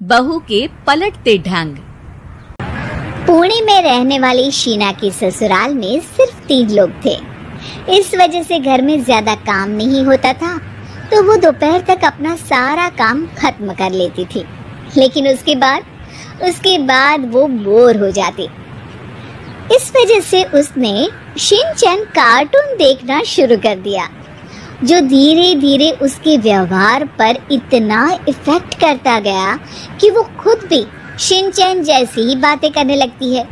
बहू के पलटते ढंग। पुणे में रहने वाली शीना के ससुराल में सिर्फ 3 लोग थे। इस वजह से घर में ज्यादा काम नहीं होता था, तो वो दोपहर तक अपना सारा काम खत्म कर लेती थी। लेकिन उसके बाद वो बोर हो जाती। इस वजह से उसने शिनचैन कार्टून देखना शुरू कर दिया, जो धीरे धीरे उसके व्यवहार पर इतना इफेक्ट करता गया कि वो खुद भी शिनचैन जैसी ही बातें करने लगती है।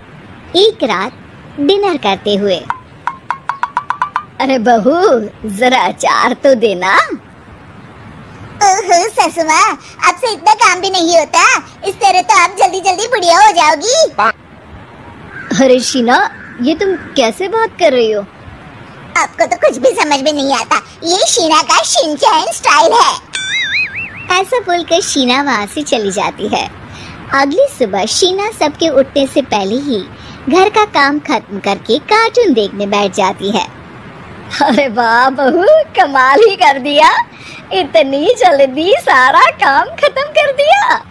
एक रात डिनर करते हुए, अरे बहू जरा अचार तो देना। ओहो ससुमा, आपसे इतना काम भी नहीं होता। इस तरह तो आप जल्दी जल्दी बुढ़िया हो जाओगी। अरे शीना, ये तुम कैसे बात कर रही हो? आपको तो कुछ भी समझ में नहीं आता। ये शीना का शिनचैन स्टाइल है। ऐसा बोलकर शीना वहाँ से चली जाती है। अगली सुबह शीना सबके उठने से पहले ही घर का काम खत्म करके कार्टून देखने बैठ जाती है। अरे वाह बहू, कमाल ही कर दिया, इतनी जल्दी सारा काम खत्म कर दिया।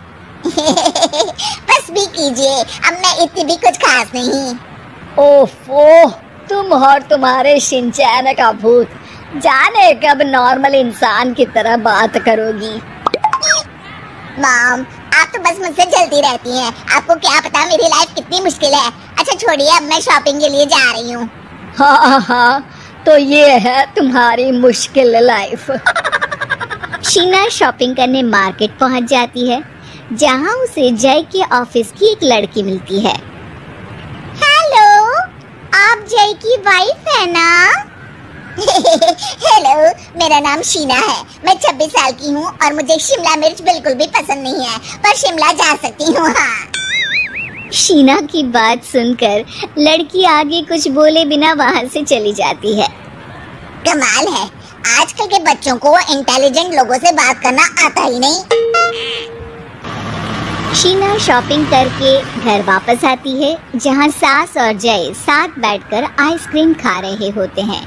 बस भी कीजिए, अब मैं इतनी भी कुछ खास नहीं। ओफो, तुम और तुम्हारे शिनचैन का भूत, जाने कब नॉर्मल इंसान की तरह बात करोगी। मॉम, आप तो बस मुझसे जलती रहती हैं। आपको क्या पता मेरी लाइफ कितनी मुश्किल है। अच्छा छोड़िए, अब मैं शॉपिंग के लिए जा रही हूँ। हाँ, तो ये है तुम्हारी मुश्किल लाइफ। शीना शॉपिंग करने मार्केट पहुँच जाती है, जहाँ उसे जय के ऑफिस की एक लड़की मिलती है। हेलो, आप जय की वाइफ है ना? हेलो, मेरा नाम शीना है। मैं 26 साल की हूँ और मुझे शिमला मिर्च बिल्कुल भी पसंद नहीं है, पर शिमला जा सकती हूँ। हाँ। शीना की बात सुनकर लड़की आगे कुछ बोले बिना वहाँ से चली जाती है। कमाल है, आजकल के बच्चों को इंटेलिजेंट लोगों से बात करना आता ही नहीं। शीना शॉपिंग करके घर वापस आती है, जहाँ सास और जय साथ बैठकर आइसक्रीम खा रहे होते हैं।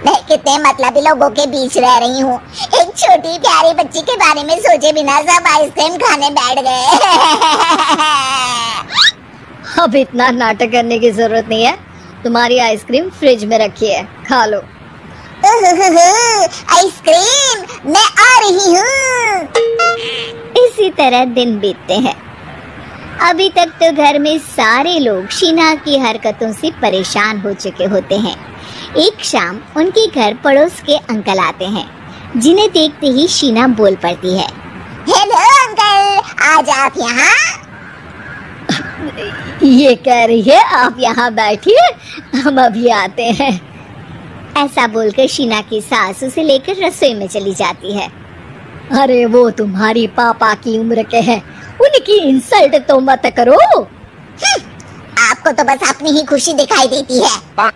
मैं कितने मतलबी लोगों के बीच रह रही हूँ। एक छोटी प्यारी बच्ची के बारे में सोचे बिना सब आइसक्रीम खाने बैठ गए। अब इतना नाटक करने की जरूरत नहीं है, तुम्हारी आइसक्रीम फ्रिज में रखी है, खा लो। आइसक्रीम, मैं आ रही हूँ। इसी तरह दिन बीतते हैं। अभी तक तो घर में सारे लोग शीना की हरकतों से परेशान हो चुके होते हैं। एक शाम उनके घर पड़ोस के अंकल आते हैं, जिन्हें देखते ही शीना बोल पड़ती है। हेलो अंकल, आज आप यहाँ? ये कह रही है आप यहाँ बैठिए, हम अभी आते हैं। ऐसा बोलकर शीना की सास उसे लेकर रसोई में चली जाती है। अरे वो तुम्हारी पापा की उम्र के हैं, उनकी इंसल्ट तो मत करो। आपको तो बस अपनी ही खुशी दिखाई देती है।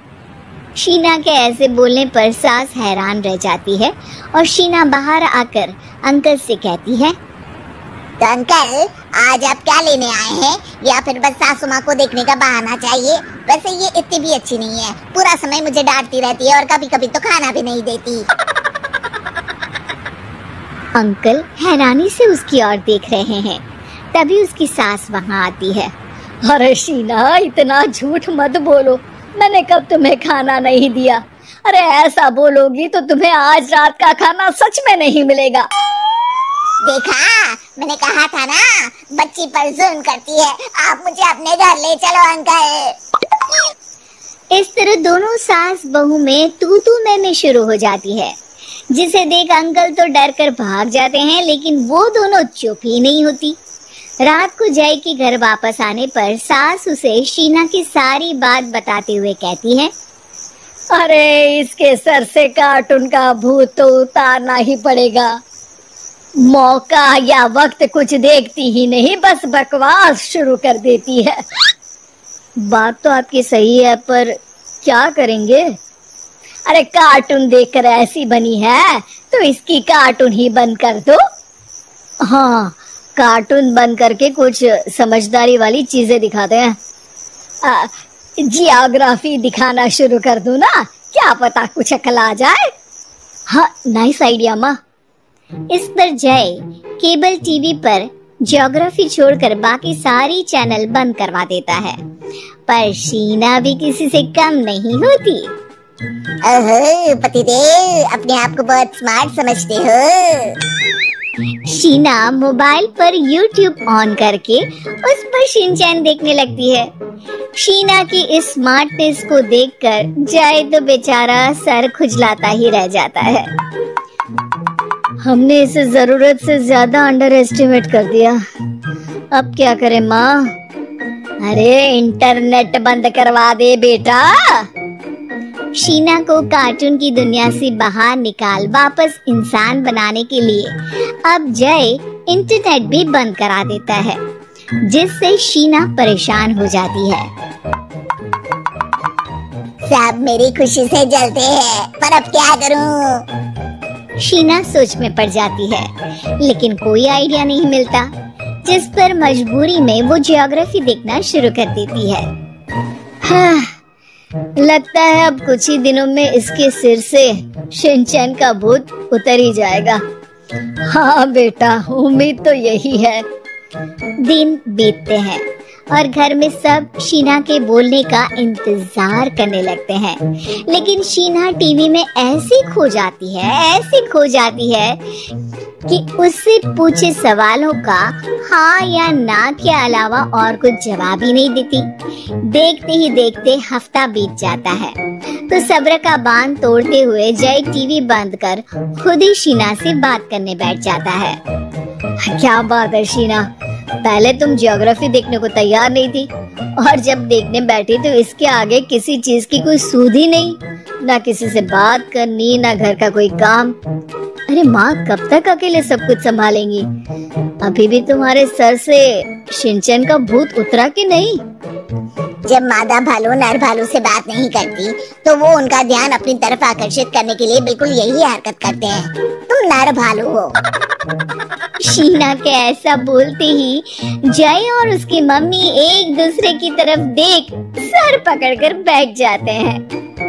शीना के ऐसे बोलने पर सास हैरान रह जाती है और शीना बाहर आकर अंकल से कहती है, तो अंकल, आज आप क्या लेने आए हैं, या फिर बस सासू माँ को देखने का बहाना चाहिए? वैसे ये इतनी भी अच्छी नहीं है, पूरा समय मुझे डांटती रहती है और कभी कभी तो खाना भी नहीं देती। अंकल हैरानी से उसकी ओर देख रहे हैं। तभी उसकी सास वहाँ आती है। अरे शीना, इतना झूठ मत बोलो, मैंने कब तुम्हें खाना नहीं दिया? अरे ऐसा बोलोगी तो तुम्हें आज रात का खाना सच में नहीं मिलेगा। देखा, मैंने कहा था ना, बच्ची पर जुल्म करती है। आप मुझे अपने घर ले चलो अंकल। इस तरह दोनों सास बहू में तू मैं शुरू हो जाती है, जिसे देख अंकल तो डर कर भाग जाते हैं, लेकिन वो दोनों चुप ही नहीं होती। रात को जय के घर वापस आने पर सास उसे शीना की सारी बात बताते हुए कहती है, अरे इसके सर से कार्टून का भूत तो उतारना ही पड़ेगा। मौका या वक्त कुछ देखती ही नहीं, बस बकवास शुरू कर देती है। बात तो आपकी सही है, पर क्या करेंगे? अरे कार्टून देखकर ऐसी बनी है तो इसकी कार्टून ही बंद कर दो। हाँ, कार्टून बंद करके कुछ समझदारी वाली चीजें दिखाते हैं। जियोग्राफी दिखाना शुरू कर दूं ना, क्या पता कुछ अकल आ जाए। हाँ, नाइस आइडिया माँ। इस पर जय केबल टीवी पर ज्योग्राफी छोड़कर बाकी सारी चैनल बंद करवा देता है। पर शीना भी किसी से कम नहीं होती। ओहो पतिदेव, अपने आप को बहुत स्मार्ट समझते हो। शीना मोबाइल पर YouTube ऑन करके उस पर शिनचैन देखने लगती है। शीना की इस स्मार्टनेस को देखकर जय तो बेचारा सर खुजलाता ही रह जाता है। हमने इसे जरूरत से ज्यादा अंडर एस्टिमेट कर दिया। अब क्या करें माँ? अरे इंटरनेट बंद करवा दे बेटा। शीना को कार्टून की दुनिया से बाहर निकाल वापस इंसान बनाने के लिए अब जय इंटरनेट भी बंद करा देता है, जिससे शीना परेशान हो जाती है। सब मेरी खुशी से जलते हैं, पर अब क्या करूं? शीना सोच में पड़ जाती है, लेकिन कोई आइडिया नहीं मिलता, जिस पर मजबूरी में वो ज्योग्राफी देखना शुरू कर देती है। हाँ, लगता है अब कुछ ही दिनों में इसके सिर से शिनचैन का भूत उतर ही जाएगा। हाँ बेटा, उम्मीद तो यही है। दिन बीतते हैं और घर में सब शीना के बोलने का इंतजार करने लगते हैं, लेकिन शीना टीवी में ऐसी खो जाती है कि उससे पूछे सवालों का हाँ या ना के अलावा और कुछ जवाब ही नहीं देती। देखते ही देखते हफ्ता बीत जाता है, तो सब्र का बांध तोड़ते हुए जय टीवी बंद कर खुद ही शीना से बात करने बैठ जाता है। क्या बात है शीना, पहले तुम ज्योग्राफी देखने को तैयार नहीं थी, और जब देखने बैठी तो इसके आगे किसी चीज की कोई सूध ही नहीं, ना किसी से बात करनी, ना घर का कोई काम। अरे माँ, कब तक अकेले सब कुछ संभालेंगी? अभी भी तुम्हारे सर से शिनचैन का भूत उतरा कि नहीं? जब मादा भालू नर भालू से बात नहीं करती, तो वो उनका ध्यान अपनी तरफ आकर्षित करने के लिए बिल्कुल यही हरकत करते हैं। तुम नर भालू हो। शीना के ऐसा बोलते ही जय और उसकी मम्मी एक दूसरे की तरफ देख सर पकड़कर बैठ जाते हैं।